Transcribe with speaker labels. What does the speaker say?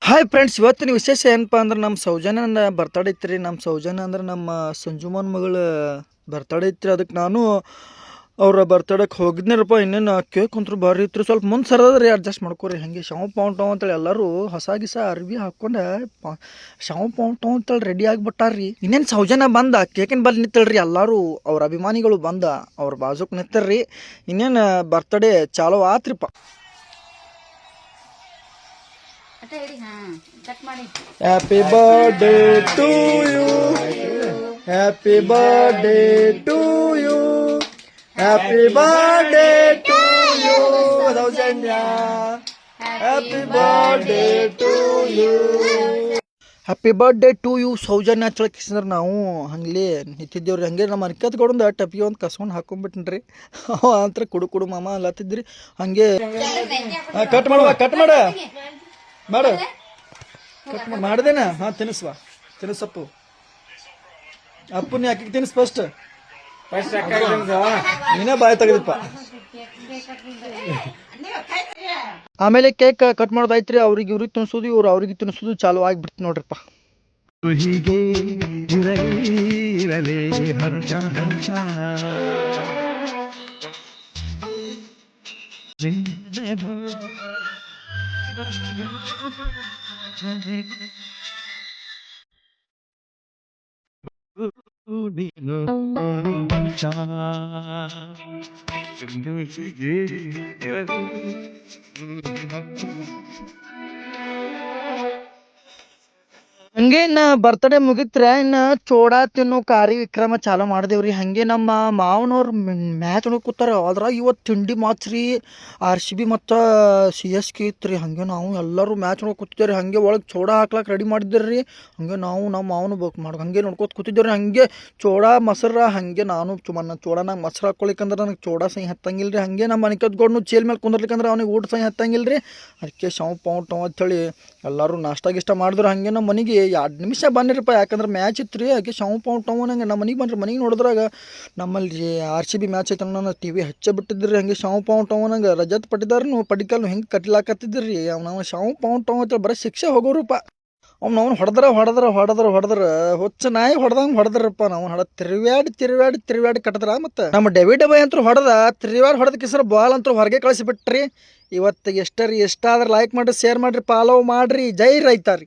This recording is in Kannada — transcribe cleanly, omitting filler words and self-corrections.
Speaker 1: ಹಾಯ್ ಫ್ರೆಂಡ್ಸ್, ಇವತ್ತಿನ ವಿಶೇಷ ಏನಪ್ಪ ಅಂದ್ರೆ ನಮ್ಮ ಸೌಜನ್ಯನ ಬರ್ತಡೇ ಇತ್ತು. ನಮ್ಮ ಸೌಜನ್ಯ ಅಂದ್ರೆ ನಮ್ಮ ಸಂಜುಮನ್ ಮಗಳ ಬರ್ತಡೇ ಇತ್ತು. ಅದಕ್ಕೆ ನಾನು ಅವ್ರ ಬರ್ತಡೇಗೆ ಹೋಗಿದ್ನರಪ್ಪ. ಇನ್ನೇನು ಕೇಕ್ ಅಂತೂ ಭಾರಿ ಇತ್ತು. ಸ್ವಲ್ಪ ಮುಂದೆ ಸರದ್ರಿ ಅಡ್ಜಸ್ಟ್ ಮಾಡ್ಕೊರಿ. ಹಾಗೆ ಶಾವ್ ಪಾವ್ ಅಂತೇಳಿ ಎಲ್ಲರೂ ಹೊಸ ಗಿಸ ಅರ್ವಿ ಹಾಕ್ಕೊಂಡು ಶಾವ್ ಪಾವ್ ಅಂತೇಳಿ ರೆಡಿ ಆಗಿಬಿಟ್ಟಾರ್ರಿ. ಇನ್ನೇನು ಸೌಜನ್ಯ ಬಂದ ಕೇಕಿನ ಬಲ್ಲಿ ನಿಂತಳ್ರಿ. ಎಲ್ಲರೂ ಅವ್ರ ಅಭಿಮಾನಿಗಳು ಬಂದ ಅವ್ರ ಬಾಜುಕ್ ನಿಂತಾರ್ರಿ. ಇನ್ನೇನು birthday ಚಾಲೋ ಆತ್ರಿಪ್ಪ. Happy birthday to you. Happy birthday to you. Happy birthday to you, Saujanya. Happy birthday to you. Happy birthday to you Soujanya ಹಚ್ಚಳಕಿಸಿದ್ರೆ ನಾವು ಹಂಗಲಿ ನಿಂತಿದ್ದೇವ್ರಿ. ಹಂಗೆ ನಮ್ಮ ಅನ್ಕತ್ಗೊಂಡು ಟಪಿ ಒಂದು ಕಸ್ಕೊಂಡು ಹಾಕೊಂಡ್ಬಿಟ್ನ್ರಿ. ಅವ ಅಂತ ಕುಡು ಮಾಮ ಅಲ್ಲತ್ತಿದ್ರಿ. ಹಂಗೆ ಕಟ್ ಮಾಡ ಮಾಡು ಕಟ್ ಮಾಡ್ದೇನ. ಹಾಂ ತಿನ್ನಿಸ್ವಾ, ತಿನ್ನಿಸಪ್ಪು. ಅಪ್ಪು ನೀ ಅಕ್ಕಿಗೆ ತಿನ್ನಿಸ್ ಫಸ್ಟ್. ನೀನೇ ಬಾಯಿ ತೆಗೆದಪ್ಪ. ಆಮೇಲೆ ಕೇಕ್ ಕಟ್ ಮಾಡೋದಾಯ್ತ್ರಿ. ಇವ್ರಿಗೆ ತಿನ್ಸೋದು, ಇವ್ರು ಅವ್ರಿಗೆ ತಿನ್ಸೋದು ಚಾಲು ಆಗಿಬಿಡ್ತು ನೋಡ್ರಿಪ್ಪ. ಹಂಗೆ ಇನ್ನ ಬರ್ತಡೇ ಮುಗಿತ್ರೆ ಇನ್ನ ಚೋಡಾ ತಿನ್ನೋ ಕಾರ್ಯಕ್ರಮ ಚಾಲೂ ಮಾಡಿದೇವ್ರಿ. ಹಂಗೆ ನಮ್ಮ ಮಾವನವ್ರು ಮ್ಯಾಚ್ ನೋಡಕ್ ಕೂತಾರ. ಅದ್ರಾಗ ಇವತ್ತು ತಿಂಡಿ ಮಾತ್ರಿ RCB ಮತ್ತು CSK ಇತ್ರಿ. ಹಂಗೆ ನಾವು ಎಲ್ಲರೂ ಮ್ಯಾಚ್ ನೋಡಕ್ ಕೂತಿದ್ದೇವ್ರಿ. ಹಂಗೆ ಒಳಗೆ ಚೋಡಾ ಹಾಕ್ಲಾಕ್ ರೆಡಿ ಮಾಡಿದ್ದೀರಿ. ಹಂಗೆ ನಾವು ನಮ್ಮ ಮಾವನು ಹಂಗೆ ನೋಡ್ಕೊತ ಕೂತಿದ್ದೇವ್ರಿ. ಹಂಗೆ ಚೋಡಾ ಮೊಸರ ಹಂಗೆ ನಾನು ಚೋಡಾನಾಗ ಮೊಸರು ಹಾಕ್ಕೊಳಿಕಂದ್ರೆ ನನಗೆ ಚೋಡಾ ಸೈ ಹತ್ತಂಗಿಲ್ರಿ. ಹಂಗೆ ನಮ್ಮ ಮನಿಕತ್ಗೊಂಡು ಚೇಲ್ ಮೇಲೆ ಕುಂದರ್ಲಿಕ್ಕಂದ್ರೆ ಅವನಿಗೆ ಊಟ ಸೈ ಹತ್ತಂಗಿಲ್ರಿ. ಅದಕ್ಕೆ ಶಾವ್ ಪಾವ್ ಅಂತೇಳಿ ಎಲ್ಲರೂ ನಾಷ್ಟ ಗಿಷ್ಟ ಮಾಡಿದ್ರು. ಹಂಗೆ ನಮ್ಮ ಮನೆಗೆ 2 ನಿಮಿಷ ಬಂದಿರಪ್ಪ. ಯಾಕಂದ್ರೆ ಮ್ಯಾಚ್ ಇತ್ತು ರೀ. ಹಾಗೆ ಶಾವ್ ಪಾವ್ ನಂಗೆ ನಮ್ಮ ಮನೆಗೆ ಬಂದ್ರಿ. ಮನೆಗೆ ನೋಡಿದ್ರಾಗ ನಮ್ಮಲ್ಲಿ RCB ಮ್ಯಾಚ್ ಐತೆ ನಾನು TV ಹಚ್ಚ ಬಿಟ್ಟಿದ್ರಿ. ಹಂಗೆ ಶಾವ್ ಪಾವ್ ನಂಗೆ ರಜತ್ ಪಟ್ಟಿದಾರನು ಪಡಿಕಲ್ನು ಹೆಂಗೆ ಕಟ್ಲಾಕತ್ತಿದ್ರಿ. ನಾವು ಶಾವ್ ಪಾವ್ ಅಂತ ಬರೀ ಶಿಕ್ಷೆ ಹೋಗೋರಪ್ಪ. ಅವ್ನು ಹೊಡೆದ್ರ ಹೊಚ್ಚ ನಾಯಿ ಹೊಡೆದ್ರಪ್ಪ. ನಾವು ತಿರುವ್ಯಾಡಿ ಕಟ್ಟದ್ರ. ಮತ್ತೆ ನಮ್ಮ ಡೆವಿಡ್ ಬಾಯ್ ಅಂತೂ ಹೊಡೆದ ಕಿಸರ ಬಾಲ್ ಅಂತೂ ಹೊರಗೆ ಕಳಿಸಿಬಿಟ್ರಿ. ಇವತ್ತು ಎಷ್ಟಾದ್ರೆ ಲೈಕ್ ಮಾಡ್ರಿ, ಶೇರ್ ಮಾಡ್ರಿ, ಫಾಲೋ ಮಾಡ್ರಿ. ಜೈ ರೈತ ರೀ.